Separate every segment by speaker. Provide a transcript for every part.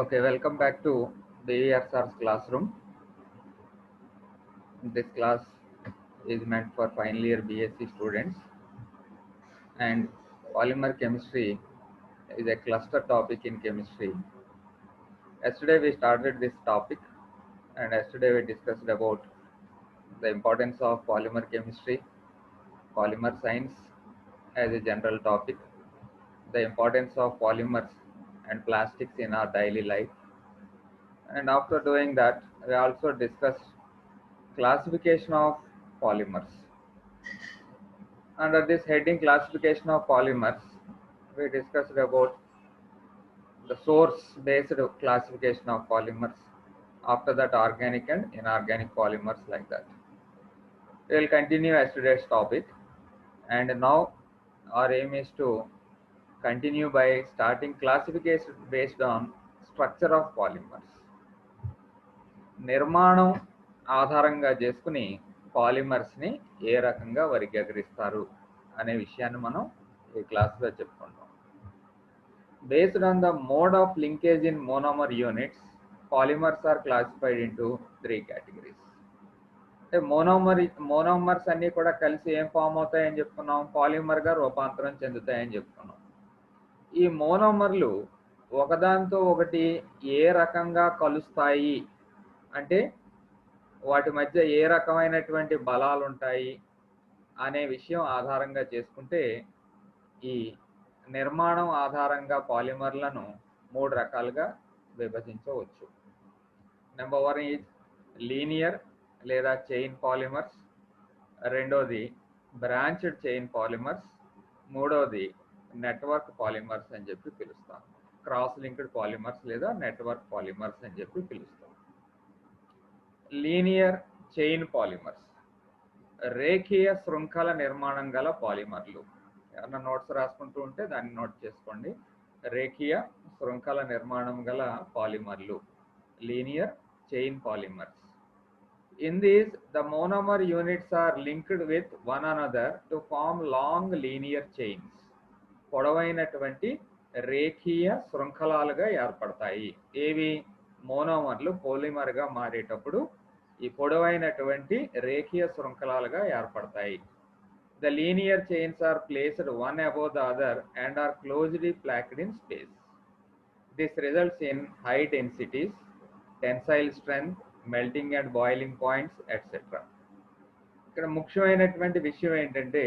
Speaker 1: Okay, welcome back to BESR's classroom. This class is meant for final year BSc students, and polymer chemistry is a cluster topic in chemistry. Yesterday we started this topic, and yesterday we discussed about the importance of polymer chemistry, polymer science as a general topic, the importance of polymers and plastics in our daily life. And after doing that, we also discussed classification of polymers. Under this heading, classification of polymers, we discussed about the source-based classification of polymers. After that, organic and inorganic polymers, like that. We will continue yesterday's topic, and now our aim is to continue by starting classification based on structure of polymers. నిర్మాణం ఆధారంగా చేసుకుని పాలిమర్స్ని ఏ రకంగా వర్గీకరిస్తారు అనే విషయాన్ని మనం ఈ క్లాస్లో చెప్పుకుంటాం. Based on the mode of linkage in monomer units, polymers are classified into 3 categories. అంటే మోనోమర్స్ అన్నీ కూడా కలిసి ఏం ఫామ్ అవుతాయని చెప్పుకున్నాం, పాలిమర్గా రూపాంతరం చెందుతాయని చెప్పుకున్నాం. ఈ మోనోమర్లు ఒకదానితో ఒకటి ఏ రకంగా కలుస్తాయి అంటే వాటి మధ్య ఏ రకమైనటువంటి బలాలు ఉంటాయి అనే విషయం ఆధారంగా చేసుకుంటే ఈ నిర్మాణం ఆధారంగా పాలిమర్లను 3 రకాలుగా విభజించవచ్చు. నెంబర్ 1 ఈజ్ లీనియర్ లేదా చైన్ పాలిమర్స్, రెండోది బ్రాంచ్డ్ చైన్ పాలిమర్స్, మూడోది నెట్వర్క్ పాలిమర్స్ అని చెప్పి పిలుస్తాం. క్రాస్ లింక్డ్ పాలిమర్స్ లేదా నెట్వర్క్ పాలిమర్స్ అని చెప్పి పిలుస్తాం. లీనియర్ చైన్ పాలిమర్స్ రేఖీయ శృంఖల నిర్మాణం గల పాలిమర్లు. ఏమన్నా నోట్స్ రాసుకుంటూ ఉంటే దాన్ని నోట్ చేసుకోండి. రేఖీయ శృంఖల నిర్మాణం గల పాలిమర్లు, linear chain polymers. In these the monomer units are linked with one another to form long linear chains. పొడవైనటువంటి రేఖీయ శృంఖలాలుగా ఏర్పడతాయి. ఏవి? మోనోమర్లు పాలిమర్గా మారేటప్పుడు ఈ పొడవైనటువంటి రేఖీయ శృంఖలాలుగా ఏర్పడతాయి. The linear chains are placed one above the other and are closely packed in space. This results in high densities, tensile strength, melting and boiling points etcetera. ఇక్కడ ముఖ్యమైనటువంటి విషయం ఏంటంటే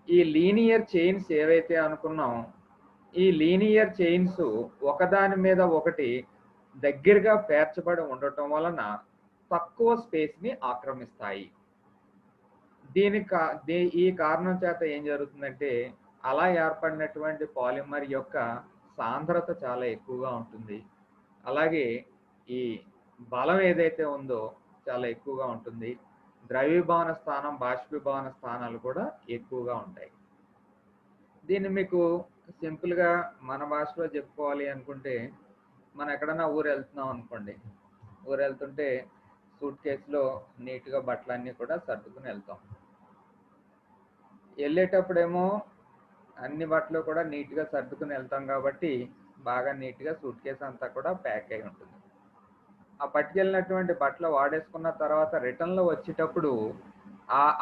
Speaker 1: ఈ లీనియర్ చైన్స్ ఏవైతే అనుకున్నాం, ఈ లీనియర్ చైన్స్ ఒకదాని మీద ఒకటి దగ్గరగా పేర్చబడి ఉండటం వలన తక్కువ స్పేస్ని ఆక్రమిస్తాయి. ఈ కారణం చేత ఏం జరుగుతుందంటే అలా ఏర్పడినటువంటి పాలిమర్ యొక్క సాంద్రత చాలా ఎక్కువగా ఉంటుంది. అలాగే ఈ బలం ఏదైతే ఉందో చాలా ఎక్కువగా ఉంటుంది. ద్రవీభవన స్థానం, బాష్పీభవన స్థానాలు కూడా ఎక్కువగా ఉంటాయి. దీన్ని మీకు సింపుల్గా మన భాషలో చెప్పుకోవాలి అనుకుంటే, మనం ఎక్కడన్నా ఊరు వెళ్తున్నాం అనుకోండి, ఊరు వెళ్తుంటే సూట్ కేసులో నీట్గా బట్టలన్నీ కూడా సర్దుకుని వెళ్తాం. వెళ్ళేటప్పుడేమో అన్ని బట్టలు కూడా నీట్గా సర్దుకుని వెళ్తాం కాబట్టి బాగా నీట్గా సూట్ కేసు అంతా కూడా ప్యాక్ అయి ఉంటుంది. ఆ పట్టుకెళ్ళినటువంటి బట్టలు వాడేసుకున్న తర్వాత రిటర్న్లో వచ్చేటప్పుడు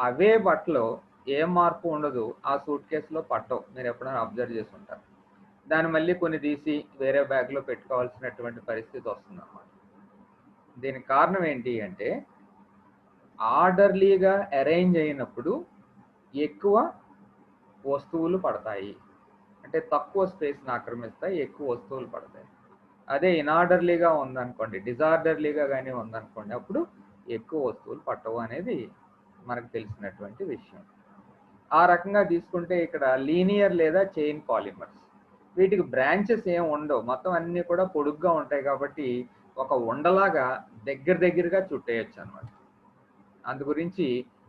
Speaker 1: అవే బట్టలు ఏ మార్పు ఉండదు, ఆ సూట్ కేసులో పట్టవు. మీరు ఎప్పుడైనా అబ్జర్వ్ చేసి ఉంటారు. దాన్ని మళ్ళీ కొన్ని తీసి వేరే బ్యాగ్లో పెట్టుకోవాల్సినటువంటి పరిస్థితి వస్తుంది అన్నమాట. దీనికి కారణం ఏంటి అంటే ఆర్డర్లీగా అరేంజ్ అయినప్పుడు ఎక్కువ వస్తువులు పడతాయి, అంటే తక్కువ స్పేస్ని ఆక్రమిస్తాయి, ఎక్కువ వస్తువులు పడతాయి. అదే ఇన్ఆర్డర్లీగా ఉందనుకోండి, డిజార్డర్లీగా కానీ ఉందనుకోండి, అప్పుడు ఎక్కువ వస్తువులు పట్టవు అనేది మనకు తెలిసినటువంటి విషయం. ఆ రకంగా తీసుకుంటే ఇక్కడ లీనియర్ లేదా చైన్ పాలిమర్స్, వీటికి బ్రాంచెస్ ఏం ఉండవు, మొత్తం అన్నీ కూడా పొడుగ్గా ఉంటాయి కాబట్టి ఒక ఉండలాగా దగ్గరగా చుట్టేయచ్చు అనమాట. అందు గురించి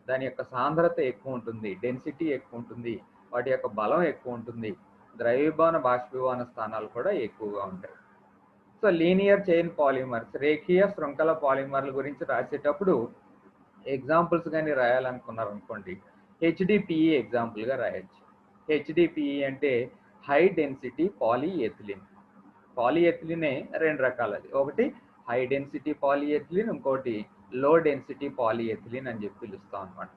Speaker 1: దాని యొక్క సాంద్రత ఎక్కువ ఉంటుంది, డెన్సిటీ ఎక్కువ ఉంటుంది, వాటి యొక్క బలం ఎక్కువ ఉంటుంది, ద్రవీభవన బాష్పీభవన స్థానాలు కూడా ఎక్కువగా ఉంటాయి. సో లీనియర్ చైన్ పాలిమర్స్, రేఖీయ శృంఖల పాలిమర్ల గురించి రాసేటప్పుడు ఎగ్జాంపుల్స్ కానీ రాయాలనుకున్నారు అనుకోండి, HDPE ఎగ్జాంపుల్గా రాయొచ్చు. HDPE అంటే హై డెన్సిటీ పాలీఎథిలిన్. పాలిఎథిలినే రెండు రకాలది, ఒకటి హై డెన్సిటీ పాలిఎథిలిన్, ఇంకోటి లో డెన్సిటీ పాలిఎథిలిన్ అని చెప్పి పిలుస్తాం అనమాట.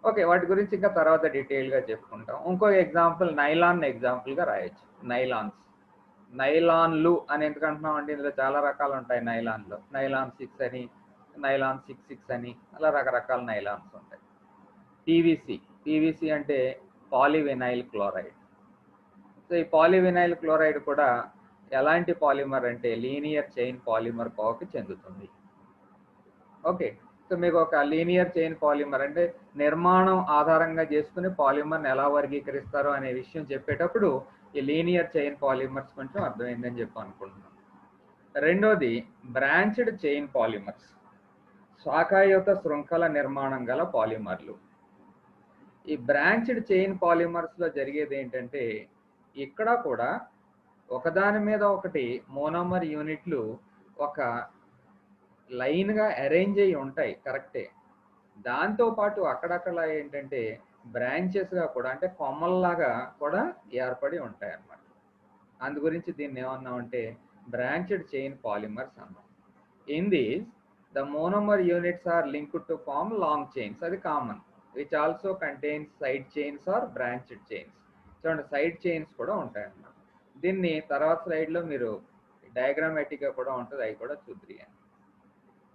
Speaker 1: ఓకే, వాటి గురించి ఇంకా తర్వాత డీటెయిల్గా చెప్పుకుంటాం. ఇంకో ఎగ్జాంపుల్ నైలాన్ ఎగ్జాంపుల్గా రాయొచ్చు. నైలాన్లు అని ఎందుకంటున్నాం అంటే ఇందులో చాలా రకాలు ఉంటాయి. నైలాన్ 6 అని, నైలాన్ 66 అని, అలా రకరకాల నైలాన్స్ ఉంటాయి. పీవీసీ అంటే పాలివినైల్ క్లోరైడ్. సో ఈ పాలివినైల్ క్లోరైడ్ కూడా ఎలాంటి పాలిమర్ అంటే లీనియర్ చైన్ పాలిమర్ కోవకి చెందుతుంది. ఓకే, సో మీకు ఒక లీనియర్ చైన్ పాలిమర్ అంటే నిర్మాణం ఆధారంగా చేసుకుని పాలిమర్ని ఎలా వర్గీకరిస్తారో అనే విషయం చెప్పేటప్పుడు ఈ లీనియర్ చైన్ పాలిమర్స్ కొంచెం అర్థమైందని చెప్పి అనుకుంటున్నాను. రెండోది బ్రాంచ్డ్ చైన్ పాలిమర్స్, శాఖాయుత శృంఖల నిర్మాణం గల పాలిమర్లు. ఈ బ్రాంచ్డ్ చైన్ పాలిమర్స్లో జరిగేది ఏంటంటే ఇక్కడ కూడా ఒకదాని మీద ఒకటి మోనోమర్ యూనిట్లు ఒక లైన్గా అరేంజ్ అయ్యి ఉంటాయి, కరెక్టే. దాంతోపాటు అక్కడక్కడ ఏంటంటే బ్రాంచెస్గా కూడా అంటే కొమ్మల్లాగా కూడా ఏర్పడి ఉంటాయి అన్నమాట. అందు గురించి దీన్ని ఏమన్నామంటే బ్రాంచ్డ్ చైన్ పాలిమర్స్ అన్నాం. In these the monomer units are linked to form long chains, అది common, which also contains side chains or branched chains. చూడండి, సైడ్ చైన్స్ కూడా ఉంటాయి అన్నమాట. దీన్ని తర్వాత స్లైడ్లో మీరు డయాగ్రామాటిక్గా కూడా ఉంటుంది, అవి కూడా చూద్దాం.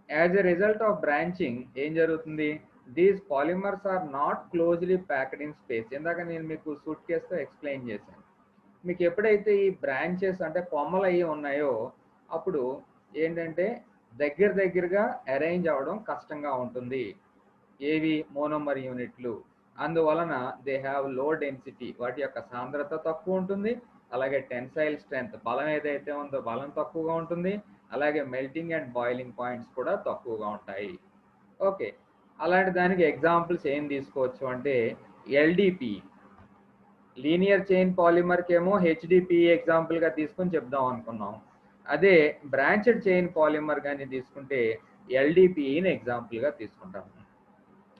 Speaker 1: As a result of branching ఏం జరుగుతుంది, these polymers are not closely packed in space. ఇందాక నేను మీకు సూట్ కేసుతో ఎక్స్ప్లెయిన్ చేశాను. మీకు ఎప్పుడైతే ఈ బ్రాంచెస్ అంటే కొమ్మలు అయ్యి ఉన్నాయో అప్పుడు ఏంటంటే దగ్గరగా అరేంజ్ అవ్వడం కష్టంగా ఉంటుంది ఏవి మోనోమర్ యూనిట్లు. అందువలన దే హ్యావ్ లో డెన్సిటీ, వాటి యొక్క సాంద్రత తక్కువ ఉంటుంది. అలాగే టెన్సైల్ స్ట్రెంగ్త్, బలం ఏదైతే ఉందో బలం తక్కువగా ఉంటుంది. అలాగే మెల్టింగ్ అండ్ బాయిలింగ్ పాయింట్స్ కూడా తక్కువగా ఉంటాయి. ఓకే, అలాంటి దానికి ఎగ్జాంపుల్స్ ఏం తీసుకోవచ్చు అంటే ఎల్డిపి, లీనియర్ చైన్ పాలిమర్కి ఏమో హెచ్డిపి ఎగ్జాంపుల్గా తీసుకొని చెప్దాం అనుకున్నాం. అదే బ్రాంచ్డ్ చైన్ పాలిమర్ కానీ తీసుకుంటే ఎల్డిపిని ఎగ్జాంపుల్గా తీసుకుంటాం.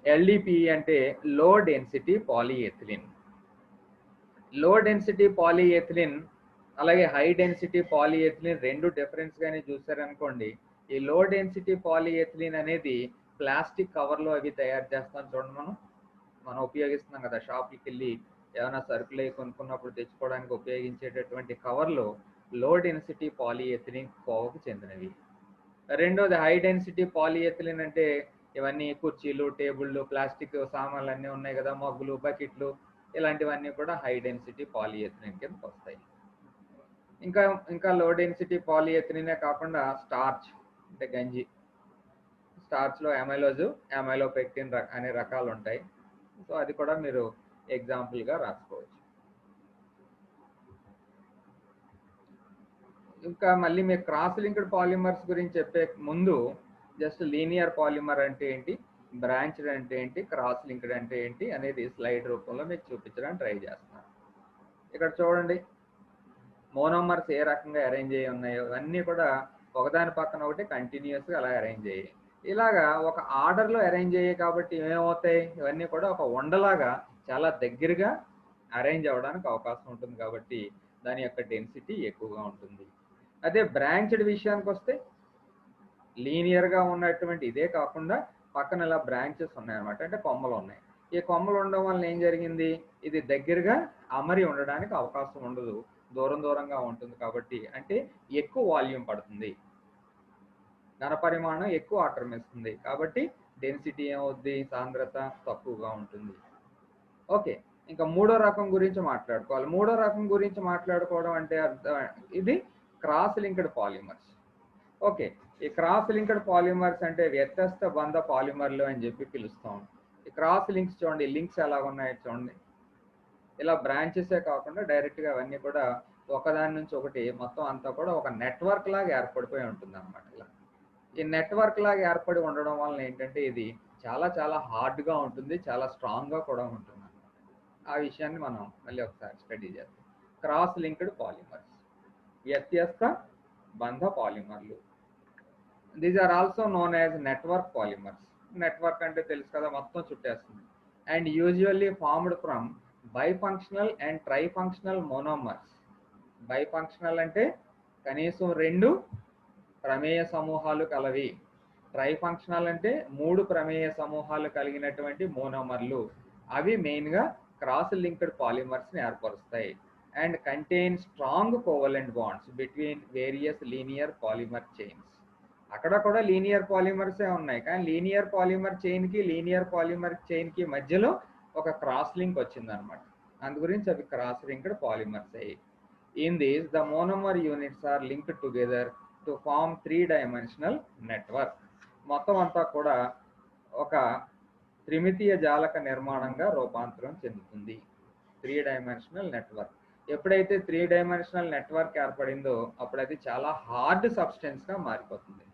Speaker 1: ఎల్డిపి అంటే low density polyethylene. Low density polyethylene అలాగే హై డెన్సిటీ పాలిఎథిలిన్ రెండు డిఫరెన్స్ గానే చూసారనుకోండి. ఈ లో డెన్సిటీ పాలిఎథిలిన్ అనేది ప్లాస్టిక్ కవర్లో అవి తయారు చేస్తాం చూడండి, మనం ఉపయోగిస్తున్నాం కదా షాప్కి వెళ్ళి ఏమైనా సరుకులు అవి కొనుక్కున్నప్పుడు తెచ్చుకోవడానికి ఉపయోగించేటటువంటి కవర్లు లో డెన్సిటీ పాలిఎథిలిన్ కోవకు చెందినవి. రెండోది హై డెన్సిటీ పాలిఎథిలిన్ అంటే ఇవన్నీ కుర్చీలు, టేబుళ్ళు, ప్లాస్టిక్ సామాన్లు అన్నీ ఉన్నాయి కదా, మగ్గులు, బకెట్లు, ఇలాంటివన్నీ కూడా హై డెన్సిటీ పాలిఎథిలిన్ కిందకి వస్తాయి. ఇంకా లో డెన్సిటీ పాలిఎథిలినే కాకుండా స్టార్చ్ అంటే గంజి, స్టార్చ్లో అమైలోజు, అమైలోపెక్టిన్ అనే రకాలు ఉంటాయి. సో అది కూడా మీరు ఎగ్జాంపుల్గా రాసుకోవచ్చు. ఇంకా మళ్ళీ మీరు క్రాస్ లింక్డ్ పాలిమర్స్ గురించి చెప్పే ముందు జస్ట్ లీనియర్ పాలిమర్ అంటే ఏంటి, బ్రాంచ్డ్ అంటే ఏంటి, క్రాస్ లింక్డ్ అంటే ఏంటి అనేది స్లైడ్ రూపంలో మీకు చూపించడానికి ట్రై చేస్తున్నాను. ఇక్కడ చూడండి, మోనోమర్స్ ఏ రకంగా అరేంజ్ అయ్యి ఉన్నాయో అన్నీ కూడా ఒకదాని పక్కన ఒకటి కంటిన్యూస్గా అలా అరేంజ్ అయ్యాయి. ఇలాగా ఒక ఆర్డర్లో అరేంజ్ అయ్యాయి కాబట్టి ఏమవుతాయి, ఇవన్నీ కూడా ఒక ఉండలాగా చాలా దగ్గరగా అరేంజ్ అవ్వడానికి అవకాశం ఉంటుంది కాబట్టి దాని యొక్క డెన్సిటీ ఎక్కువగా ఉంటుంది. అదే బ్రాంచ్డ్ విషయానికి వస్తే లీనియర్గా ఉన్నటువంటి ఇదే కాకుండా పక్కన ఇలా బ్రాంచెస్ ఉన్నాయన్నమాట, అంటే కొమ్మలు ఉన్నాయి. ఈ కొమ్మలు ఉండడం వల్ల ఏం జరిగింది, ఇది దగ్గరగా అమరి ఉండడానికి అవకాశం ఉండదు, దూరంగా ఉంటుంది కాబట్టి అంటే ఎక్కువ వాల్యూమ్ పడుతుంది, ఘన పరిమాణం ఎక్కువ ఆక్రమిస్తుంది కాబట్టి డెన్సిటీ ఏమవుద్ది, సాంద్రత తక్కువగా ఉంటుంది. ఓకే, ఇంకా మూడో రకం గురించి మాట్లాడుకోవాలి. మూడో రకం గురించి మాట్లాడుకోవడం అంటే ఇది క్రాస్ లింక్డ్ పాలిమర్స్. ఓకే, ఈ క్రాస్ లింక్డ్ పాలిమర్స్ అంటే వ్యత్యస్త బంధ పాలిమర్లు అని చెప్పి పిలుస్తాం. ఈ క్రాస్ లింక్స్ చూడండి, లింక్స్ ఎలా ఉన్నాయో చూడండి, ఇలా బ్రాంచెసే కాకుండా డైరెక్ట్గా అవన్నీ కూడా ఒకదాని నుంచి ఒకటి మొత్తం అంతా కూడా ఒక నెట్వర్క్ లాగా ఏర్పడిపోయి ఉంటుంది అన్నమాట. ఇలా ఈ నెట్వర్క్ లాగా ఏర్పడి ఉండడం వలన ఏంటంటే ఇది చాలా హార్డ్గా ఉంటుంది, చాలా స్ట్రాంగ్గా కూడా ఉంటుంది. ఆ విషయాన్ని మనం మళ్ళీ ఒకసారి స్టడీ చేద్దాం. క్రాస్ లింక్డ్ పాలిమర్స్, వ్యత్యస్త బంధ పాలిమర్లు. These are also known as network polymers. Network అంటే తెలుసు కదా, మొత్తం చుట్టేస్తుంది. And usually formed from bifunctional and trifunctional monomers bifunctional అంటే కనీసం 2 ప్రమేయ సమూహాలు కలవి. ట్రైఫంక్షనల్ అంటే 3 ప్రమేయ సమూహాలు కలిగినటువంటి మోనోమర్లు. అవి మెయిన్గా క్రాస్ లింక్డ్ పాలిమర్స్ని ఏర్పరుస్తాయి. And contain strong covalent bonds between various linear polymer chains. అక్కడ కూడా లీనియర్ పాలిమర్సే ఉన్నాయి, కానీ లీనియర్ పాలిమర్ చైన్కి మధ్యలో ఒక క్రాస్ లింక్ వచ్చిందనమాట. అందు గురించి అవి క్రాస్ లింక్డ్ పాలిమర్స్ అయ్యి. In this the monomer units are linked together to form 3-dimensional network. మొత్తం అంతా కూడా ఒక త్రిమితీయ జాలక నిర్మాణంగా రూపాంతరం చెందుతుంది. 3-dimensional network. ఎప్పుడైతే 3-dimensional నెట్వర్క్ ఏర్పడిందో అప్పుడు అది చాలా హార్డ్ సబ్స్టెన్స్గా మారిపోతుంది.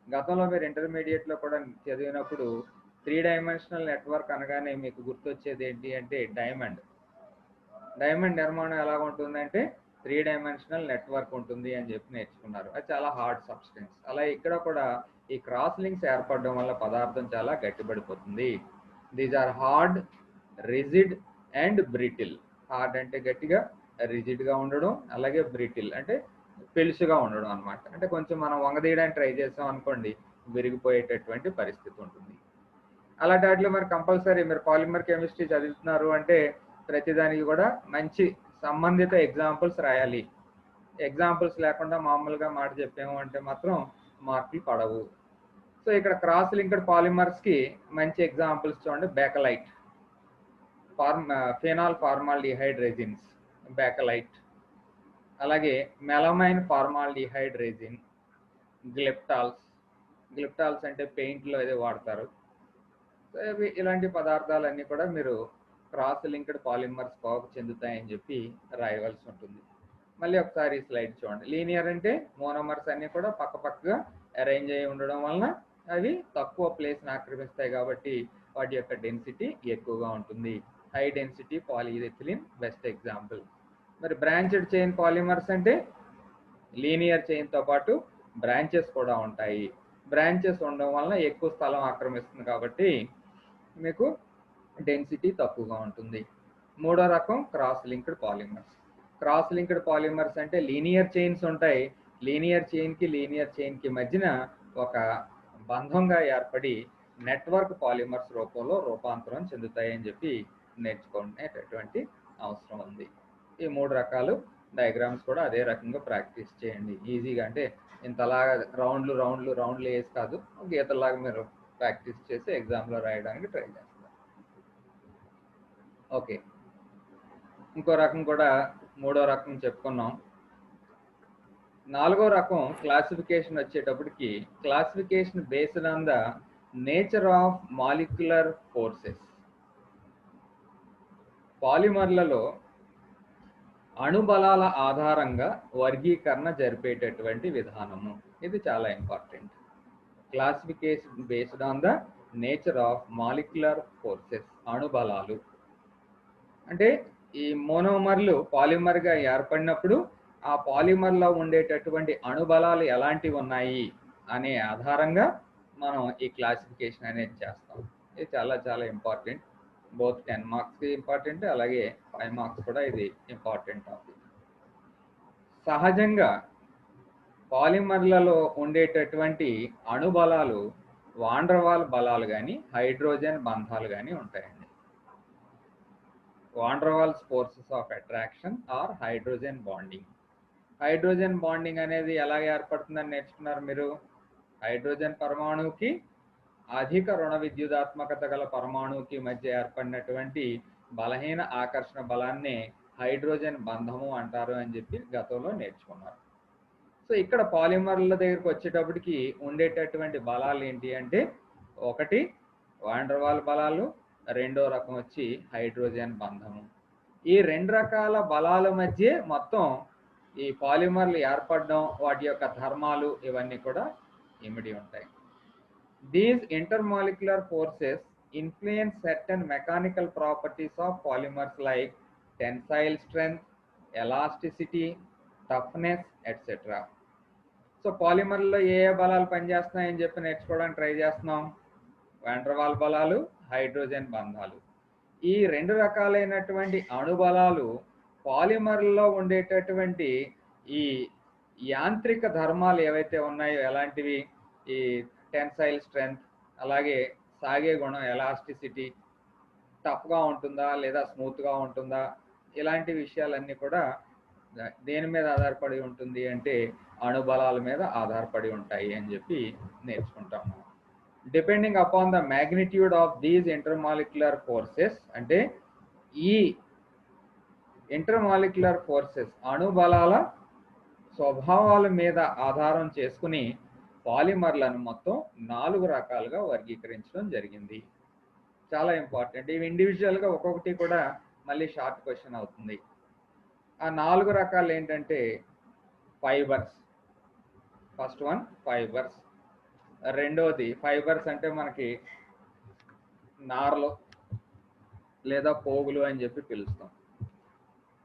Speaker 1: గతంలో మీరు ఇంటర్మీడియట్లో కూడా చదివినప్పుడు 3-dimensional నెట్వర్క్ అనగానే మీకు గుర్తొచ్చేది ఏంటి అంటే డైమండ్ నిర్మాణం ఎలా ఉంటుందంటే 3-dimensional నెట్వర్క్ ఉంటుంది అని చెప్పి నేర్చుకున్నారు. అది చాలా హార్డ్ సబ్స్టెన్స్. అలా ఇక్కడ కూడా ఈ క్రాస్ లింక్స్ ఏర్పడడం వల్ల పదార్థం చాలా గట్టిపడిపోతుంది. These are hard, rigid and brittle. Hard అంటే గట్టిగా, రిజిడ్గా ఉండడం, అలాగే బ్రిటిల్ అంటే పెలుసుగా ఉండడం అనమాట. అంటే కొంచెం మనం వంగదీయడానికి ట్రై చేసాం అనుకోండి, విరిగిపోయేటటువంటి పరిస్థితి ఉంటుంది. అలాంటి వాటిలో మరి కంపల్సరీ మీరు పాలిమర్ కెమిస్ట్రీ చదువుతున్నారు అంటే ప్రతిదానికి కూడా మంచి సంబంధిత ఎగ్జాంపుల్స్ రాయాలి. ఎగ్జాంపుల్స్ లేకుండా మామూలుగా మాట చెప్పాము అంటే మాత్రం మార్కులు పడవు. సో ఇక్కడ క్రాస్ లింక్డ్ పాలిమర్స్కి మంచి ఎగ్జాంపుల్స్ చూడండి. Bakelite, phenol formaldehyde resins, bakelite. అలాగే మెలమైన్ ఫార్మాల్డిహైడ్ రెజిన్, గ్లిప్టాల్స్ అంటే పెయింట్లో ఏదో వాడతారు. ఇలాంటి పదార్థాలన్నీ కూడా మీరు క్రాస్ లింక్డ్ పాలిమర్స్ కోవకు చెందుతాయని చెప్పి రాయవలసి ఉంటుంది. మళ్ళీ ఒకసారి స్లైడ్ చూడండి. లీనియర్ అంటే మోనోమర్స్ అన్నీ కూడా పక్కపక్కగా అరేంజ్ అయి ఉండడం వలన అవి తక్కువ ప్లేస్ని ఆక్రమిస్తాయి కాబట్టి వాటి యొక్క డెన్సిటీ ఎక్కువగా ఉంటుంది. High density polyethylene best example. మరి బ్రాంచెడ్ చైన్ పాలిమర్స్ అంటే లీనియర్ చైన్తో పాటు బ్రాంచెస్ కూడా ఉంటాయి. బ్రాంచెస్ ఉండడం వలన ఎక్కువ స్థలం ఆక్రమిస్తుంది కాబట్టి మీకు డెన్సిటీ తక్కువగా ఉంటుంది. మూడో రకం cross linked polymers. Cross linked polymers అంటే లీనియర్ చైన్స్ ఉంటాయి. లీనియర్ చైన్కి మధ్యన ఒక బంధంగా ఏర్పడి నెట్వర్క్ పాలిమర్స్ రూపంలో రూపాంతరం చెందుతాయి అని చెప్పి నేర్చుకునేటటువంటి అవసరం ఉంది. ఈ 3 రకాలు డయాగ్రామ్స్ కూడా అదే రకంగా ప్రాక్టీస్ చేయండి ఈజీగా. అంటే ఇంతలాగా రౌండ్లు వేసి కాదు, గీతలాగా మీరు ప్రాక్టీస్ చేసి ఎగ్జామ్లో రాయడానికి ట్రై చేస్తారు. ఓకే, ఇంకో రకం కూడా మూడో రకం చెప్పుకున్నాం. నాలుగో రకం క్లాసిఫికేషన్ వచ్చేటప్పటికి classification based on the nature of molecular forces. పాలిమర్లలో అణుబలాల ఆధారంగా వర్గీకరణ జరిపేటటువంటి విధానము ఇది చాలా important. Classification based on the nature of molecular forces. అణుబలాలు అంటే ఈ మోనోమర్లు పాలిమర్గా ఏర్పడినప్పుడు ఆ పాలిమర్లో ఉండేటటువంటి అణుబలాలు ఎలాంటివి ఉన్నాయి అనే ఆధారంగా మనం ఈ క్లాసిఫికేషన్ అనేది చేస్తాం. ఇది చాలా చాలా ఇంపార్టెంట్. బోత్ 10 మార్క్స్కి ఇంపార్టెంట్, అలాగే 5 మార్క్స్ కూడా ఇది ఇంపార్టెంట్ టాపిక్. సహజంగా పాలిమర్లలో ఉండేటటువంటి అణుబలాలు వాండర్వాల్ బలాలు కానీ హైడ్రోజన్ బంధాలు కానీ ఉంటాయండి. Van der Waals forces of attraction or hydrogen bonding. Hydrogen bonding అనేది ఎలా ఏర్పడుతుందని నేర్చుకున్నారు మీరు. హైడ్రోజన్ పరమాణువుకి అధిక రుణ విద్యుదాత్మకత గల పరమాణువుకి మధ్య ఏర్పడినటువంటి బలహీన ఆకర్షణ బలాన్ని హైడ్రోజన్ బంధము అంటారు అని చెప్పి గతంలో నేర్చుకున్నారు. సో ఇక్కడ పాలిమర్ల దగ్గరికి వచ్చేటప్పటికి ఉండేటటువంటి బలాలు ఏంటి అంటే, ఒకటి వాండర్వాల్ బలాలు, రెండో రకం వచ్చి హైడ్రోజన్ బంధము. ఈ 2 రకాల బలాల మధ్య మొత్తం ఈ పాలిమర్లు ఏర్పడడం, వాటి యొక్క ధర్మాలు ఇవన్నీ కూడా ఇమిడి ఉంటాయి. These intermolecular forces influence certain mechanical properties of polymers like tensile strength, elasticity, toughness etcetera. So పాలిమర్లో ఏ బలాలు పనిచేస్తున్నాయని చెప్పి నేర్చుకోవడానికి ట్రై చేస్తున్నాం. వాండర్వాల్ బలాలు, హైడ్రోజన్ బంధాలు. ఈ 2 రకాలైనటువంటి అణుబలాలు పాలిమర్లో ఉండేటటువంటి ఈ యాంత్రిక ధర్మాలు ఏవైతే ఉన్నాయో ఎలాంటివి, ఈ టెన్సైల్ స్ట్రెంగ్త్, అలాగే సాగే గుణం ఎలాస్టిసిటీ, టఫ్గా ఉంటుందా లేదా స్మూత్గా ఉంటుందా, ఇలాంటి విషయాలన్నీ కూడా దేని మీద ఆధారపడి ఉంటుంది అంటే అణుబలాల మీద ఆధారపడి ఉంటాయి అని చెప్పి నేర్చుకుంటాము. Depending upon the magnitude of these intermolecular forces, అంటే ఈ ఇంటర్మాలిక్యులర్ ఫోర్సెస్ అణుబలాల స్వభావాల మీద ఆధారం చేసుకుని పాలిమర్లను మొత్తం 4 రకాలుగా వర్గీకరించడం జరిగింది. చాలా ఇంపార్టెంట్. ఇవి ఇండివిజువల్గా ఒక్కొక్కటి కూడా మళ్ళీ షార్ట్ క్వశ్చన్ అవుతుంది. ఆ 4 రకాలు ఏంటంటే ఫైబర్స్. First one fibres. రెండోది ఫైబర్స్ అంటే మనకి నారలు లేదా పోగులు అని చెప్పి పిలుస్తాం.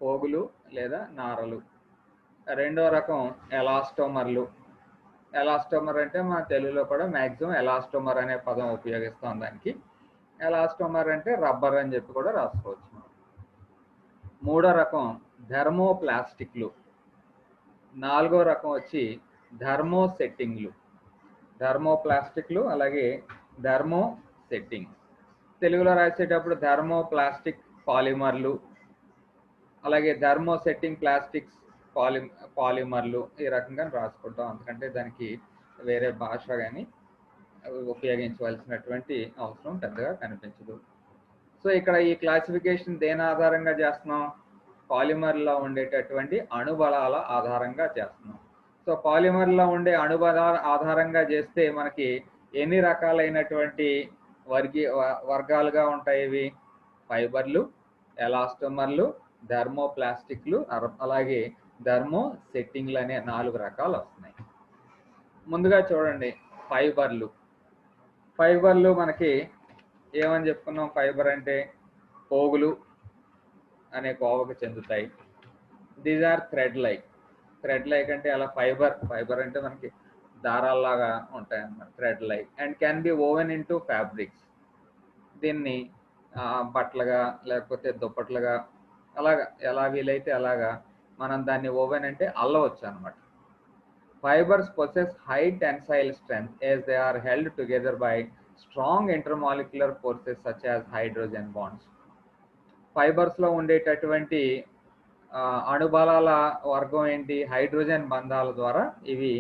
Speaker 1: పోగులు లేదా నారలు. రెండో రకం ఎలాస్టోమర్లు. ఎలాస్టోమర్ అంటే మన తెలుగులో కూడా మ్యాక్సిమం ఎలాస్టోమర్ అనే పదం ఉపయోగిస్తాం దానికి. ఎలాస్టోమర్ అంటే రబ్బర్ అని చెప్పి కూడా రాసుకోవచ్చు. మూడో రకం థర్మోప్లాస్టిక్లు. నాలుగో రకం వచ్చి థర్మో సెట్టింగ్లు. థర్మోప్లాస్టిక్లు అలాగే థర్మో సెట్టింగ్. తెలుగులో రాసేటప్పుడు థర్మోప్లాస్టిక్ పాలిమర్లు, అలాగే థర్మో సెట్టింగ్ ప్లాస్టిక్స్ పాలిమర్లు ఈ రకంగా రాసుకుంటాం. ఎందుకంటే దానికి వేరే భాష కానీ ఉపయోగించవలసినటువంటి అవసరం పెద్దగా కనిపించదు. సో ఇక్కడ ఈ క్లాసిఫికేషన్ దేని ఆధారంగా చేస్తున్నాం? పాలిమర్లో ఉండేటటువంటి అణుబలాల ఆధారంగా చేస్తున్నాం. సో పాలిమర్లో ఉండే అణుబలాల ఆధారంగా చేస్తే మనకి ఎన్ని రకాలైనటువంటి వర్గాలుగా ఉంటాయి? ఇవి ఫైబర్లు, ఎలాస్టోమర్లు, థర్మోప్లాస్టిక్లు, అలాగే థర్మో సెట్టింగ్లు అనే 4 రకాలు వస్తున్నాయి. ముందుగా చూడండి ఫైబర్లు. ఫైబర్లు మనకి ఏమని చెప్పుకున్నాం? ఫైబర్ అంటే పోగులు అనే కోవకు చెందుతాయి. These are thread like. Thread like అంటే అలా ఫైబర్ అంటే మనకి దారాల్లాగా ఉంటాయి అన్నమాట, thread like. And can be woven into fabrics. దీన్ని బట్టలుగా లేకపోతే దుప్పట్లుగా అలాగా ఎలా వీలైతే అలాగా మనం దాన్ని ఓవెన్ అంటే అల్లవచ్చు అనమాట. Fibers possess high tensile strength as they are held together by strong intermolecular forces such as hydrogen bonds. Fibers లో ఉండేటటువంటి అణుబలాల వర్గం ఏంటి? హైడ్రోజన్ బంధాల ద్వారా ఇవి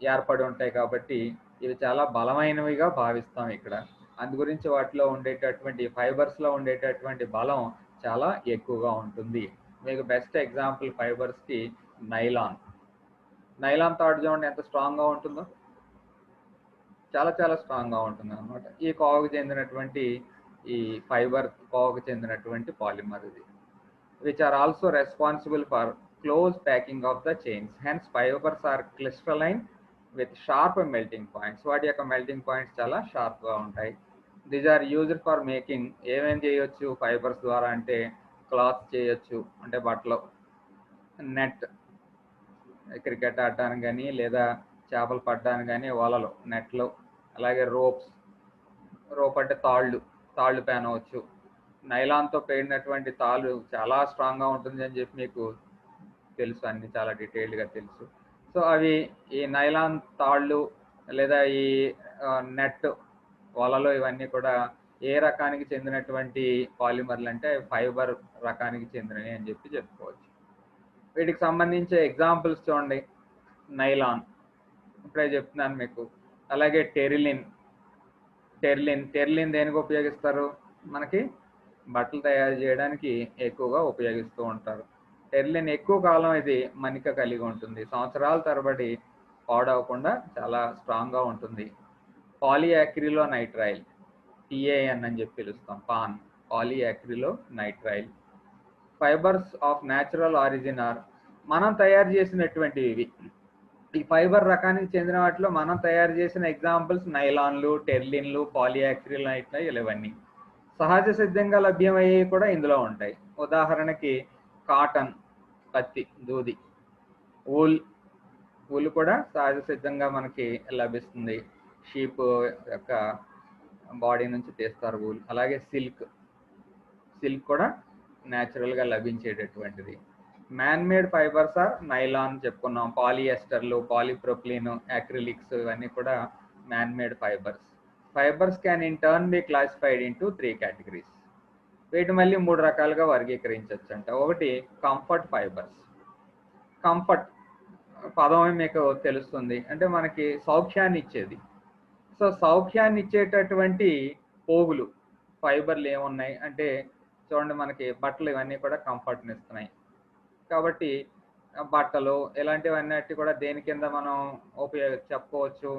Speaker 1: ఏర్పడి ఉంటాయి కాబట్టి ఇవి చాలా బలమైనవిగా భావిస్తాం ఇక్కడ. అందు గురించి వాటిలో ఉండేటటువంటి ఫైబర్స్లో ఉండేటటువంటి బలం చాలా ఎక్కువగా ఉంటుంది. మీకు బెస్ట్ ఎగ్జాంపుల్ ఫైబర్స్కి నైలాన్. నైలాన్ తాడు చూడండి ఎంత స్ట్రాంగ్గా ఉంటుందో, చాలా చాలా స్ట్రాంగ్గా ఉంటుంది అనమాట. ఈ కోవకు చెందినటువంటి ఈ ఫైబర్ కోవకు చెందినటువంటి పాలిమర్ ఇది. Which are also responsible for close packing of the chains. Hence fibres are crystalline with sharp melting points. వాటి యొక్క మెల్టింగ్ పాయింట్స్ చాలా షార్ప్గా ఉంటాయి. These are used for making. ఏమేం చేయొచ్చు ఫైబర్స్ ద్వారా అంటే క్లాత్ చేయొచ్చు, అంటే బట్టలు, నెట్, క్రికెట్ ఆడటానికి కానీ లేదా చేపలు పట్టడానికి కానీ వలలు, నెట్లు, అలాగే రోప్ అంటే తాళ్ళు పేనవచ్చు. నైలాన్తో పేడినటువంటి తాళ్ళు చాలా స్ట్రాంగ్గా ఉంటుంది అని చెప్పి మీకు తెలుసు, అన్ని చాలా డీటెయిల్డ్గా తెలుసు. సో అవి ఈ నైలాన్ తాళ్ళు లేదా ఈ నెట్, వలలో ఇవన్నీ కూడా ఏ రకానికి చెందినటువంటి పాలిమర్లు అంటే ఫైబర్ రకానికి చెందినవి అని చెప్పి చెప్పుకోవచ్చు. వీటికి సంబంధించే ఎగ్జాంపుల్స్ చూడండి. నైలాన్ ఇప్పుడే చెప్తున్నాను మీకు. అలాగే టెరిలిన్ దేనికి ఉపయోగిస్తారు? మనకి బట్టలు తయారు చేయడానికి ఎక్కువగా ఉపయోగిస్తూ ఉంటారు. టెరిలిన్ ఎక్కువ కాలం ఇది మన్నిక కలిగి ఉంటుంది, సంవత్సరాల తరబడి పాడవకుండా చాలా స్ట్రాంగ్గా ఉంటుంది. పాలియాక్రిలో నైట్రైల్, PAN అని చెప్పి పిలుస్తాం, polyacrylonitrile. Fibres of natural origin are, మనం తయారు చేసినటువంటివి ఇవి. ఈ ఫైబర్ రకానికి చెందిన వాటిలో మనం తయారు చేసిన ఎగ్జాంపుల్స్ నైలాన్లు, టెర్లిన్లు, పాలియాక్రిల్ నైట్రైల్, ఇవన్నీ. సహజ సిద్ధంగా లభ్యమయ్యేవి కూడా ఇందులో ఉంటాయి. ఉదాహరణకి కాటన్, పత్తి, దూది. ఊల్ కూడా సహజ సిద్ధంగా మనకి లభిస్తుంది. షీప్ యొక్క బాడీ నుంచి తీస్తారు ఊల్. అలాగే సిల్క్ కూడా న్యాచురల్గా లభించేటటువంటిది. Man made fibres are nylon చెప్పుకున్నాం, పాలిఎస్టర్లు, పాలిప్రొపిలీన్, అక్రిలిక్స్ ఇవన్నీ కూడా man made fibres. Fibres can in turn be classified into 3 categories. వీటి మళ్ళీ 3 రకాలుగా వర్గీకరించవచ్చు అంట. ఒకటి కంఫర్ట్ ఫైబర్స్. కంఫర్ట్ పదమే మీకు తెలుస్తుంది, అంటే మనకి సౌఖ్యాన్ని ఇచ్చేది. సో సౌఖ్యాన్ని ఇచ్చేటటువంటి పోగులు ఫైబర్లు ఏమున్నాయి అంటే చూడండి, మనకి బట్టలు ఇవన్నీ కూడా కంఫర్ట్ని ఇస్తున్నాయి. కాబట్టి బట్టలు ఇలాంటివన్నీ కూడా దేని కింద మనం చెప్పుకోవచ్చు?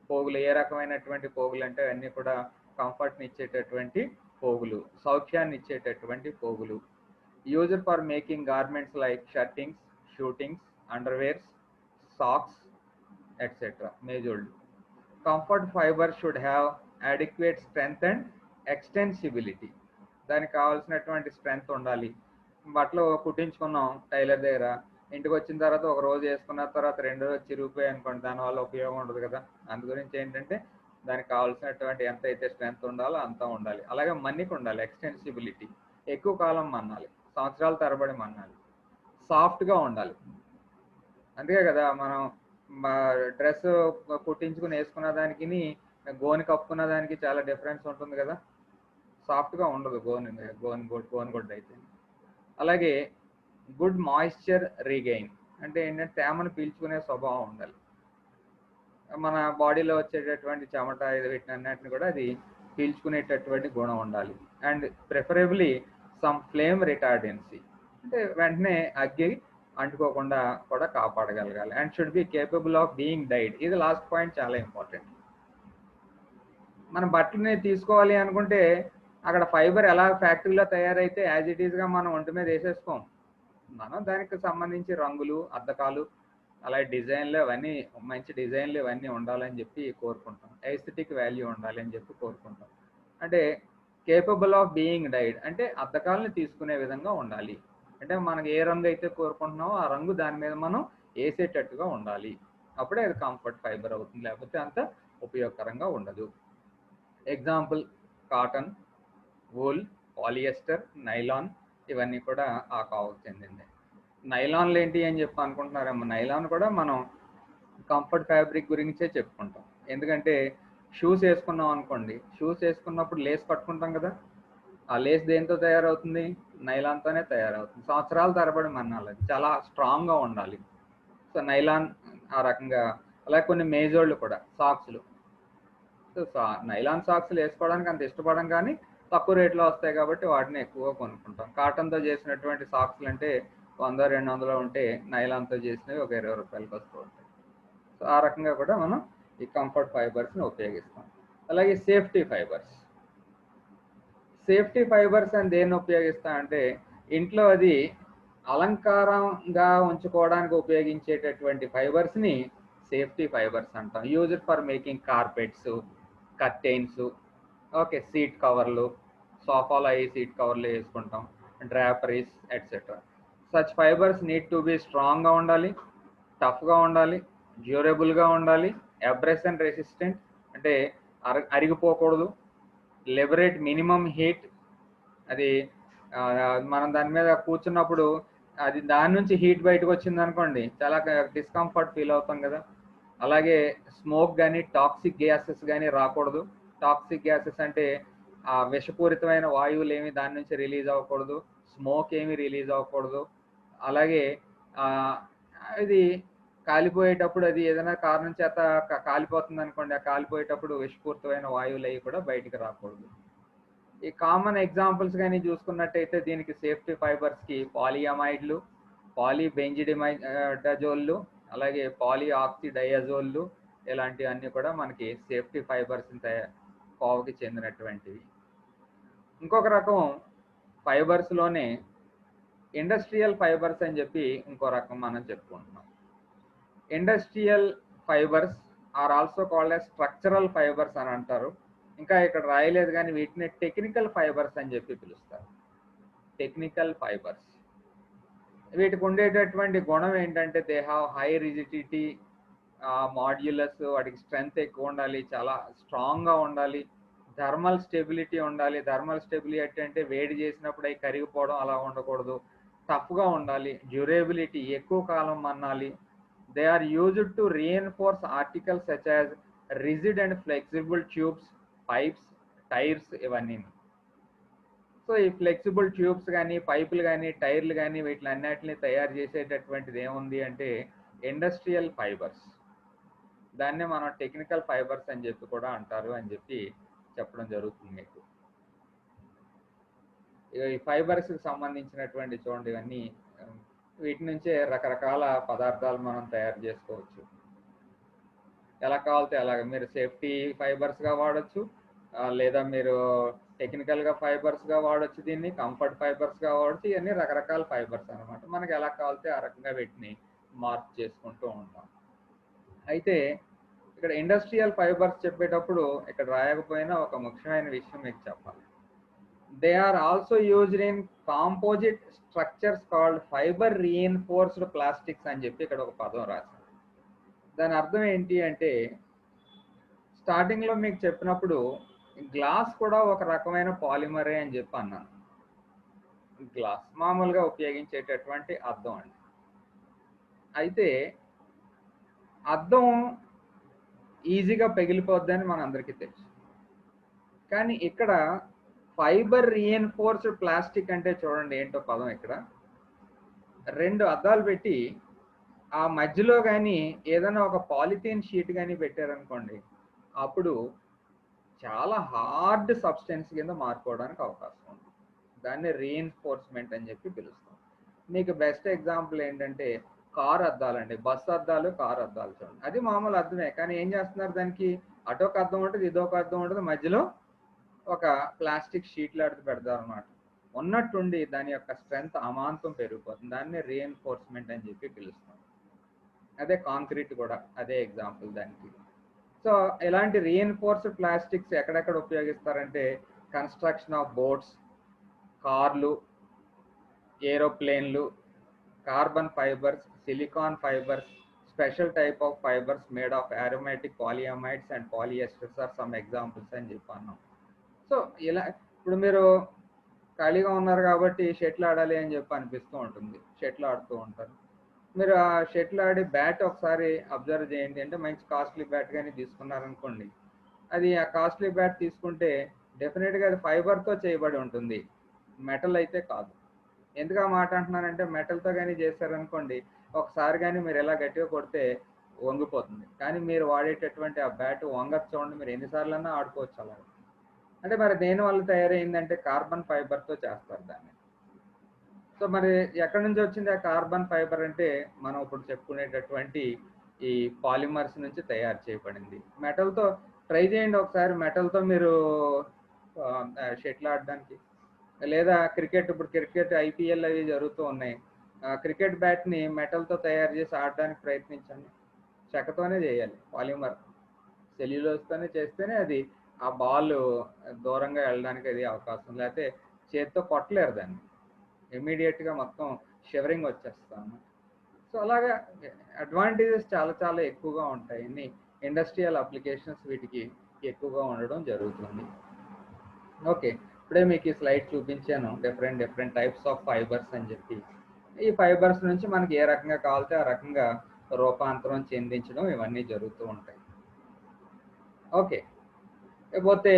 Speaker 1: పోగులు. ఏ రకమైనటువంటి పోగులు అంటే అన్నీ కూడా కంఫర్ట్ని ఇచ్చేటటువంటి పోగులు, సౌఖ్యాన్ని ఇచ్చేటటువంటి పోగులు. Used for making garments like shirtings, suitings, underwears, socks etcetera measured. Comfort fibre should have adequate strength and extensibility. దానికి కావాల్సినటువంటి స్ట్రెంగ్త్ ఉండాలి. బట్టలు కుట్టించుకున్నాం టైలర్ దగ్గర, ఇంటికి వచ్చిన తర్వాత ఒక రోజు వేసుకున్న తర్వాత 2 రోజు చిరిగిపోయాయి అనుకోండి, దానివల్ల ఉపయోగం ఉండదు కదా. అందు గురించి ఏంటంటే దానికి కావాల్సినటువంటి ఎంత అయితే స్ట్రెంగ్త్ ఉండాలో అంత ఉండాలి. అలాగే మన్నిక ఉండాలి, ఎక్స్టెన్సిబిలిటీ, ఎక్కువ కాలం మన్నాలి, సంవత్సరాల తరబడి మన్నాలి. సాఫ్ట్గా ఉండాలి, అంతే కదా. మనం డ్రెస్ కుట్టించుకుని వేసుకున్న దానికి గోని కప్పుకున్న దానికి చాలా డిఫరెన్స్ ఉంటుంది కదా. సాఫ్ట్గా ఉండదు గోనుగుడ్డ అయితే. అలాగే గుడ్ మాయిశ్చర్ రీగెయిన్, అంటే ఏంటంటే తేమను పీల్చుకునే స్వభావం ఉండాలి. మన బాడీలో వచ్చేటటువంటి చెమట వీటినన్నిటిని కూడా అది పీల్చుకునేటటువంటి గుణం ఉండాలి. And preferably some flame retardancy, అంటే వెంటనే అగ్గి అంటుకోకుండా కూడా కాపాడగలగాలి. And should be capable of being dyed. ఇది లాస్ట్ పాయింట్, చాలా ఇంపార్టెంట్. మన బట్టలని తీసుకోవాలి అనుకుంటే అక్కడ ఫైబర్ ఎలా ఫ్యాక్టరీలో తయారైతే యాజ్ ఇట్ ఈస్గా మనం ఒంటి మీద వేసేసుకోం. మనం దానికి సంబంధించి రంగులు, అద్దకాలు, అలాగే డిజైన్లు, అవన్నీ మంచి డిజైన్లు ఇవన్నీ ఉండాలని చెప్పి కోరుకుంటాం. ఎస్థెటిక్ వాల్యూ ఉండాలి అని చెప్పి కోరుకుంటాం. అంటే కేపబుల్ ఆఫ్ బీయింగ్ డైడ్ అంటే అద్దకాలను తీసుకునే విధంగా ఉండాలి. అంటే మనకి ఏ రంగు అయితే కోరుకుంటున్నామో ఆ రంగు దాని మీద మనం వేసేటట్టుగా ఉండాలి. అప్పుడే అది కంఫర్ట్ ఫైబర్ అవుతుంది, లేకపోతే అంత ఉపయోగకరంగా ఉండదు. Example cotton, wool, polyester, nylon ఇవన్నీ కూడా ఆ కావుకు చెందింది. నైలాన్లు ఏంటి అని చెప్పి అనుకుంటున్నారేమో, నైలాన్ కూడా మనం కంఫర్ట్ ఫ్యాబ్రిక్ గురించే చెప్పుకుంటాం. ఎందుకంటే షూస్ వేసుకున్నాం అనుకోండి, షూస్ వేసుకున్నప్పుడు లేస్ కట్టుకుంటాం కదా, ఆ లేస్ దేంతో తయారవుతుంది? నైలాన్తోనే తయారవుతుంది. సంవత్సరాల తరబడి మన్నాలి, అది చాలా స్ట్రాంగ్గా ఉండాలి. సో నైలాన్ ఆ రకంగా. అలాగే కొన్ని మేజోళ్ళు కూడా సాక్స్లు. సో నైలాన్ సాక్స్లు వేసుకోవడానికి అంత ఇష్టపడం, కానీ తక్కువ రేట్లో వస్తాయి కాబట్టి వాటిని ఎక్కువగా కొనుక్కుంటాం. కాటన్తో చేసినటువంటి సాక్స్లు అంటే 100-200 ఉంటే నైలాన్తో చేసినవి ఒక 20 రూపాయలకి వస్తూ ఉంటాయి. సో ఆ రకంగా కూడా మనం ఈ కంఫర్ట్ ఫైబర్స్ని ఉపయోగిస్తాం. అలాగే సేఫ్టీ ఫైబర్స్. సేఫ్టీ ఫైబర్స్ అని దేన్ని ఉపయోగిస్తా అంటే ఇంట్లో అది అలంకారంగా ఉంచుకోవడానికి ఉపయోగించేటటువంటి ఫైబర్స్ని సేఫ్టీ ఫైబర్స్ అంటాం. Used for making carpets, curtains, okay, seat కవర్లు, సోఫాలో అయ్యి సీట్ కవర్లు వేసుకుంటాం, draperies etcetera. Such fibres need to be స్ట్రాంగ్గా ఉండాలి, టఫ్గా ఉండాలి, డ్యూరబుల్గా ఉండాలి, అబ్రెషన్ రెసిస్టెంట్, అంటే అరిగిపోకూడదు, లిబరేట్ మినిమం హీట్, అది మనం దాని మీద కూర్చున్నప్పుడు అది దాని నుంచి హీట్ బయటకు వచ్చింది అనుకోండి చాలా డిస్కంఫర్ట్ ఫీల్ అవుతాం కదా. అలాగే స్మోక్ కానీ టాక్సిక్ గ్యాసెస్ కానీ రాకూడదు. టాక్సిక్ గ్యాసెస్ అంటే ఆ విషపూరితమైన వాయువులు ఏమి దాని నుంచి రిలీజ్ అవ్వకూడదు, స్మోక్ ఏమి రిలీజ్ అవ్వకూడదు. అలాగే ఇది కాలిపోయేటప్పుడు అది ఏదైనా కారణం చేత కాలిపోతుంది అనుకోండి, ఆ కాలిపోయేటప్పుడు విషపూరితమైన వాయువులు అవి కూడా బయటికి రాకూడదు. ఈ కామన్ ఎగ్జాంపుల్స్ కానీ చూసుకున్నట్టయితే దీనికి సేఫ్టీ ఫైబర్స్కి పాలియమైడ్లు, పాలిబెంజిడిమైడజోళ్ళు, అలాగే పాలిఆక్సిడయాజోళ్ళు ఇలాంటివన్నీ కూడా మనకి సేఫ్టీ ఫైబర్స్ కోవకి చెందినటువంటివి. ఇంకొక రకం ఫైబర్స్లోనే ఇండస్ట్రియల్ ఫైబర్స్ అని చెప్పి ఇంకో రకం మనం చెప్పుకుంటున్నాం. Industrial fibres are also called as structural fibres అని అంటారు. ఇంకా ఇక్కడ రాయలేదు కానీ వీటిని టెక్నికల్ ఫైబర్స్ అని చెప్పి పిలుస్తారు. టెక్నికల్ ఫైబర్స్ వీటికి ఉండేటటువంటి గుణం ఏంటంటే they have high rigidity, modulus, వాటికి స్ట్రెంగ్త్ ఎక్కువ ఉండాలి, చాలా స్ట్రాంగ్గా ఉండాలి, థర్మల్ స్టెబిలిటీ ఉండాలి. థర్మల్ స్టెబిలిటీ అంటే వేడి చేసినప్పుడు అవి కరిగిపోవడం అలా ఉండకూడదు. టఫ్గా ఉండాలి, డ్యూరేబిలిటీ ఎక్కువ కాలం మన్నాలి. They are used to reinforce articles such as rigid and flexible tubes, pipes, tyres ఇవన్నీ. సో ఈ ఫ్లెక్సిబుల్ ట్యూబ్స్ కానీ, పైపులు కానీ, టైర్లు కానీ వీటిలన్నిటిని తయారు చేసేటటువంటిది ఏముంది అంటే ఇండస్ట్రియల్ ఫైబర్స్. దాన్నే మనం టెక్నికల్ ఫైబర్స్ అని చెప్పి కూడా అంటారు అని చెప్పి చెప్పడం జరుగుతుంది మీకు. ఈ ఫైబర్స్కి సంబంధించినటువంటి చూడండి ఇవన్నీ వీటి నుంచే రకరకాల పదార్థాలు మనం తయారు చేసుకోవచ్చు. ఎలా కావాలితే అలాగ మీరు సేఫ్టీ ఫైబర్స్గా వాడచ్చు, లేదా మీరు టెక్నికల్గా ఫైబర్స్గా వాడచ్చు, దీన్ని కంఫర్ట్ ఫైబర్స్గా వాడచ్చు. ఇవన్నీ రకరకాల ఫైబర్స్ అనమాట. మనకి ఎలా కావాలితే ఆ రకంగా వీటిని మార్క్ చేసుకుంటూ ఉంటాం. అయితే ఇక్కడ ఇండస్ట్రియల్ ఫైబర్స్ చెప్పేటప్పుడు ఇక్కడ రాయకపోయినా ఒక ముఖ్యమైన విషయం మీకు చెప్పాలి. They are also used in composite structures called fibre reinforced plastics అని చెప్పి ఇక్కడ ఒక పదం రాశారు. దాని అర్థం ఏంటి అంటే స్టార్టింగ్లో మీకు చెప్పినప్పుడు గ్లాస్ కూడా ఒక రకమైన పాలిమరే అని చెప్పి అన్నాను. గ్లాస్ మామూలుగా ఉపయోగించేటటువంటి అద్దం అండి. అయితే అద్దం ఈజీగా పగిలిపోద్దని మన అందరికీ తెలుసు. కానీ ఇక్కడ ఫైబర్ రీఎన్ఫోర్స్డ్ ప్లాస్టిక్ అంటే చూడండి ఏంటో పదం. ఇక్కడ 2 అద్దాలు పెట్టి ఆ మధ్యలో కానీ ఏదైనా ఒక పాలిథీన్ షీట్ కానీ పెట్టారనుకోండి, అప్పుడు చాలా హార్డ్ సబ్స్టెన్స్ కింద మారిపోవడానికి అవకాశం ఉంది. దాన్ని రీఎన్ఫోర్స్మెంట్ అని చెప్పి పిలుస్తాం. మీకు బెస్ట్ ఎగ్జాంపుల్ ఏంటంటే కార్ అద్దాలండి. బస్సు అద్దాలు, కార్ అద్దాలు చూడండి. అది మామూలు అద్దమే, కానీ ఏం చేస్తున్నారు, దానికి అటొక అద్దం ఉంటుంది, ఇదొక అద్దం ఉంటుంది, మధ్యలో ఒక ప్లాస్టిక్ షీట్ లాంటిది పెడతారు అన్నమాట. ఉన్నట్టుండి దాని యొక్క స్ట్రెంగ్త్ అమాంతం పెరిగిపోతుంది. దాన్ని రీఎన్ఫోర్స్మెంట్ అని చెప్పి పిలుస్తాం. అదే కాంక్రీట్ కూడా అదే ఎగ్జాంపుల్ దానికి. సో ఇలాంటి రీఎన్ఫోర్స్డ్ ప్లాస్టిక్స్ ఎక్కడెక్కడ ఉపయోగిస్తారంటే కన్స్ట్రక్షన్ ఆఫ్ బోట్స్, కార్లు, ఏరోప్లేన్లు, carbon fibres, silicon fibres, special type of fibres made of aromatic polyamides and polyesters are some examples అని చెప్పాను. సో ఇలా ఇప్పుడు మీరు ఖాళీగా ఉన్నారు కాబట్టి షటిల్ ఆడాలి అని చెప్పి అనిపిస్తూ ఉంటుంది, షటిల్ ఆడుతూ ఉంటారు. మీరు ఆ షటిల్ ఆడి బ్యాట్ ఒకసారి అబ్జర్వ్ చేయండి. అంటే మంచి కాస్ట్లీ బ్యాట్ కానీ తీసుకున్నారనుకోండి, అది ఆ కాస్ట్లీ బ్యాట్ తీసుకుంటే డెఫినెట్గా అది ఫైబర్తో చేయబడి ఉంటుంది, మెటల్ అయితే కాదు. ఎందుకు ఆ మాట అంటున్నానంటే మెటల్తో కానీ చేశారనుకోండి, ఒకసారి కానీ మీరు ఎలా గట్టిగా కొడితే వంగిపోతుంది. కానీ మీరు వాడేటటువంటి ఆ బ్యాట్ వంగచ్చు చూడండి, మీరు ఎన్నిసార్లు అన్నా ఆడుకోవచ్చు అలా. అంటే మరి దేనివల్ల తయారైందంటే కార్బన్ ఫైబర్తో చేస్తారు దాన్ని. సో మరి ఎక్కడి నుంచి వచ్చింది ఆ కార్బన్ ఫైబర్ అంటే మనం ఇప్పుడు చెప్పుకునేటటువంటి ఈ పాలిమర్స్ నుంచి తయారు చేయబడింది. మెటల్తో ట్రై చేయండి ఒకసారి, మెటల్తో మీరు షటిల్ ఆడడానికి, లేదా క్రికెట్, ఇప్పుడు క్రికెట్ ఐపీఎల్ అవి జరుగుతూ ఉన్నాయి, క్రికెట్ బ్యాట్ని మెటల్తో తయారు చేసి ఆడడానికి ప్రయత్నించండి. చెక్కతోనే చేయాలి, పాలిమర్ సెల్యులోస్తోనే చేస్తేనే అది ఆ బాల్ దూరంగా వెళ్ళడానికి అది అవకాశం, లేకపోతే చేతితో కొట్టలేరు దాన్ని, ఇమీడియట్గా మొత్తం షివరింగ్ వచ్చేస్తాము. సో అలాగా అడ్వాంటేజెస్ చాలా చాలా ఎక్కువగా ఉంటాయి. ఇన్ని ఇండస్ట్రియల్ అప్లికేషన్స్ వీటికి ఎక్కువగా ఉండడం జరుగుతుంది. ఓకే, ఇప్పుడే మీకు ఈ స్లైడ్ చూపించాను డిఫరెంట్ టైప్స్ ఆఫ్ ఫైబర్స్ అని చెప్పి. ఈ ఫైబర్స్ నుంచి మనకి ఏ రకంగా కావాలితే ఆ రకంగా రూపాంతరం చెందించడం ఇవన్నీ జరుగుతూ ఉంటాయి. ఓకే, లేకపోతే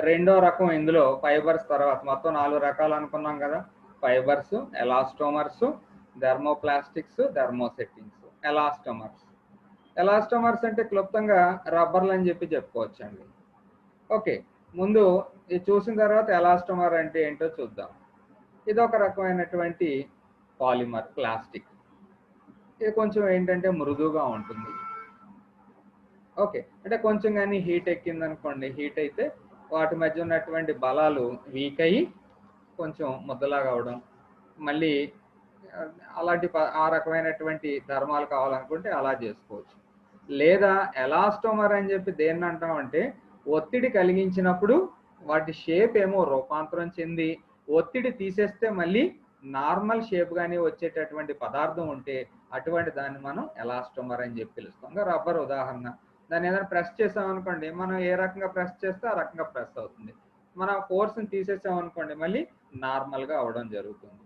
Speaker 1: రెండో రకం ఇందులో ఫైబర్స్ తర్వాత మొత్తం 4 రకాలు అనుకున్నాం కదా. Fibres, elastomers, thermoplastics, thermosettings. Elastomers అంటే క్లుప్తంగా రబ్బర్లు అని చెప్పి చెప్పుకోవచ్చు అండి. ఓకే, ముందు ఇది చూసిన తర్వాత ఎలాస్టోమర్ అంటే ఏంటో చూద్దాం. ఇది ఒక రకమైనటువంటి పాలిమర్ ప్లాస్టిక్. ఇది కొంచెం ఏంటంటే మృదువుగా ఉంటుంది. ఓకే, అంటే కొంచెం కానీ హీట్ ఎక్కింది అనుకోండి, హీట్ అయితే వాటి మధ్య ఉన్నటువంటి బలాలు వీక్ అయ్యి కొంచెం ముద్దలాగా అవడం, మళ్ళీ అలాంటి ఆ రకమైనటువంటి ధర్మాలు కావాలనుకుంటే అలా చేసుకోవచ్చు. లేదా ఎలాస్టోమర్ అని చెప్పి దేన్ని అంటామంటే ఒత్తిడి కలిగించినప్పుడు వాటి షేప్ ఏమో రూపాంతరం చెంది ఒత్తిడి తీసేస్తే మళ్ళీ నార్మల్ షేప్ కానీ వచ్చేటటువంటి పదార్థం ఉంటే అటువంటి దాన్ని మనం ఎలాస్టోమర్ అని చెప్పి పిలుస్తాం. రబ్బర్ ఉదాహరణ, దాన్ని ఏదైనా ప్రెస్ చేసామనుకోండి, మనం ఏ రకంగా ప్రెస్ చేస్తే ఆ రకంగా ప్రెస్ అవుతుంది. మనం ఫోర్స్ని తీసేసామనుకోండి మళ్ళీ నార్మల్గా అవడం జరుగుతుంది.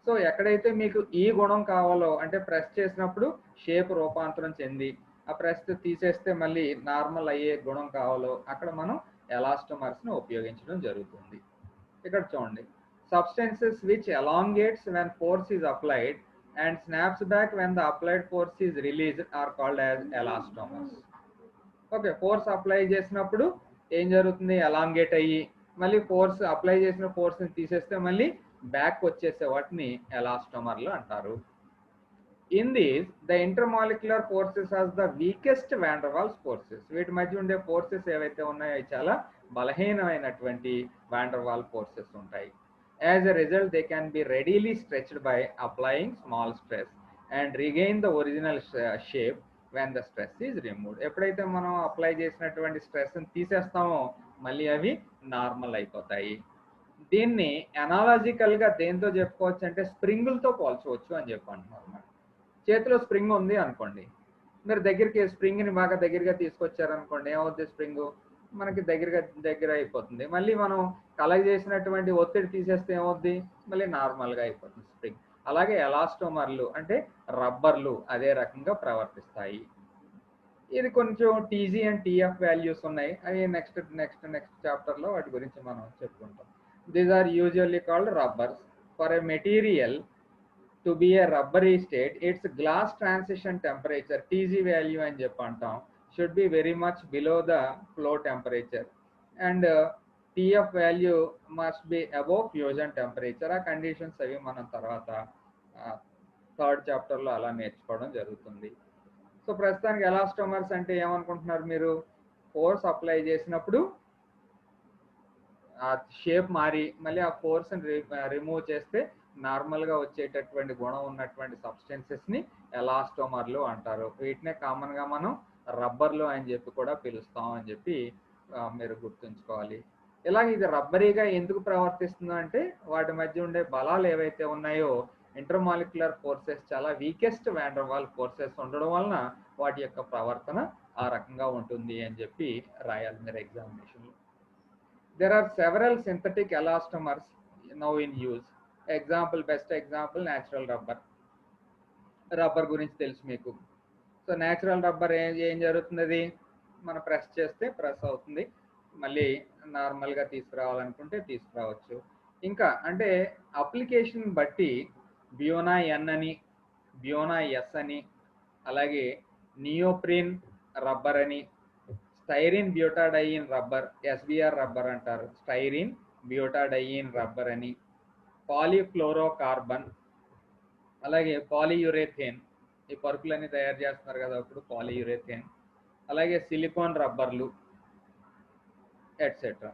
Speaker 1: సో ఎక్కడైతే మీకు ఈ గుణం కావాలో అంటే ప్రెస్ చేసినప్పుడు షేప్ రూపాంతరం చెంది ఆ ప్రెస్ తీసేస్తే మళ్ళీ నార్మల్ అయ్యే గుణం కావాలో అక్కడ మనం ఎలాస్టోమర్స్ని ఉపయోగించడం జరుగుతుంది. ఇక్కడ చూడండి, substances which elongates when force is applied and snaps back when the applied force is released are called as elastomers. Okay, force apply చేసినప్పుడు ఏం జరుగుతుంది, ఎలాంగేట్ అయ్యి మళ్ళీ ఫోర్స్ అప్లై చేసిన ఫోర్స్ని తీసేస్తే మళ్ళీ బ్యాక్ వచ్చేసే వాటిని ఎలాస్టోమర్లు అంటారు. In these the intermolecular forces are the weakest van der Waals forces. వీటి మధ్య ఉండే ఫోర్సెస్ ఏవైతే ఉన్నాయో అవి చాలా బలహీనమైనటువంటి వాండర్వాల్ ఫోర్సెస్ ఉంటాయి. As a result they can be readily stretched by applying small stress and regain the original shape when the stress is removed. ఎప్పుడైతే మనం అప్లై చేసినటువంటి స్ట్రెస్ని తీసేస్తామో మళ్ళీ అవి నార్మల్ అయిపోతాయి. దీన్ని అనాలజికల్గా దేంతో చెప్పుకోవచ్చు అంటే స్ప్రింగులతో పోల్చవచ్చు అని చెప్పి అంటున్నారు. మరి చేతిలో స్ప్రింగ్ ఉంది అనుకోండి, మీరు దగ్గరికి స్ప్రింగ్ని బాగా దగ్గరగా తీసుకొచ్చారనుకోండి, ఏమవుద్ది, స్ప్రింగ్ మనకి దగ్గర అయిపోతుంది. మళ్ళీ మనం కలెక్ట్ చేసినటువంటి ఒత్తిడి తీసేస్తే ఏమవుద్ది, మళ్ళీ నార్మల్గా అయిపోతుంది స్ప్రింగ్. అలాగే ఎలాస్టోమర్లు అంటే రబ్బర్లు అదే రకంగా ప్రవర్తిస్తాయి. ఇది కొంచెం టీజీ అండ్ టీఎఫ్ వాల్యూస్ ఉన్నాయి, అవి నెక్స్ట్ చాప్టర్లో వాటి గురించి మనం చెప్పుకుంటాం. These are usually called rubbers. For a material to be a rubbery state its glass transition temperature TG value అని చెప్పి అంటాం should be very much below the flow temperature and TF value must be above fusion temperature. ఆ conditions అవి మనం తర్వాత third చాప్టర్లో అలా నేర్చుకోవడం జరుగుతుంది. సో ప్రస్తుతానికి ఎలాస్టోమర్స్ అంటే ఏమనుకుంటున్నారు మీరు, ఫోర్స్ అప్లై చేసినప్పుడు ఆ షేప్ మారి మళ్ళీ ఆ ఫోర్స్ని రిమూవ్ చేస్తే నార్మల్గా వచ్చేటటువంటి గుణం ఉన్నటువంటి సబ్స్టెన్సెస్ని ఎలాస్టోమర్లు అంటారు. వీటినే కామన్గా మనం రబ్బర్లు అని చెప్పి కూడా పిలుస్తాం అని చెప్పి మీరు గుర్తుంచుకోవాలి. ఇలాగ ఇది రబ్బరీగా ఎందుకు ప్రవర్తిస్తుందో అంటే వాటి మధ్య ఉండే బలాలు ఏవైతే ఉన్నాయో ఇంటర్మాలిక్యులర్ ఫోర్సెస్ చాలా వీకెస్ట్ వాండర్వాల్ ఫోర్సెస్ ఉండడం వలన వాటి యొక్క ప్రవర్తన ఆ రకంగా ఉంటుంది అని చెప్పి రాయాలి మీరు ఎగ్జామినేషన్లో. There are several synthetic elastomers now in use. Best example, natural rubber. Rubber గురించి తెలుసు మీకు. సో న్యాచురల్ రబ్బర్ ఏం జరుగుతుంది, మనం ప్రెస్ చేస్తే ప్రెస్ అవుతుంది, మళ్ళీ నార్మల్గా తీసుకురావాలనుకుంటే తీసుకురావచ్చు. ఇంకా అంటే అప్లికేషన్ బట్టి బ్యూనా ఎన్ అని, బ్యూనా ఎస్ అని, అలాగే నియోప్రిన్ రబ్బర్ అని, styrene butadiene rubber SBR rubber అంటారు, స్టైరిన్ బ్యూటాడైన్ రబ్బర్ అని, పాలీఫ్లోరోకార్బన్, అలాగే పాలీయురేథేన్, ఈ పరుపులన్నీ తయారు చేస్తున్నారు కదా అప్పుడు పాలీయురేథేన్, అలాగే సిలికాన్ రబ్బర్లు ఎట్సెట్రా.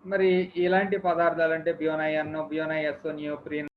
Speaker 1: మరి ఇలాంటి పదార్థాలు అంటే బ్యూనా ఎన్, బ్యూనా ఎస్, నియోప్రిన్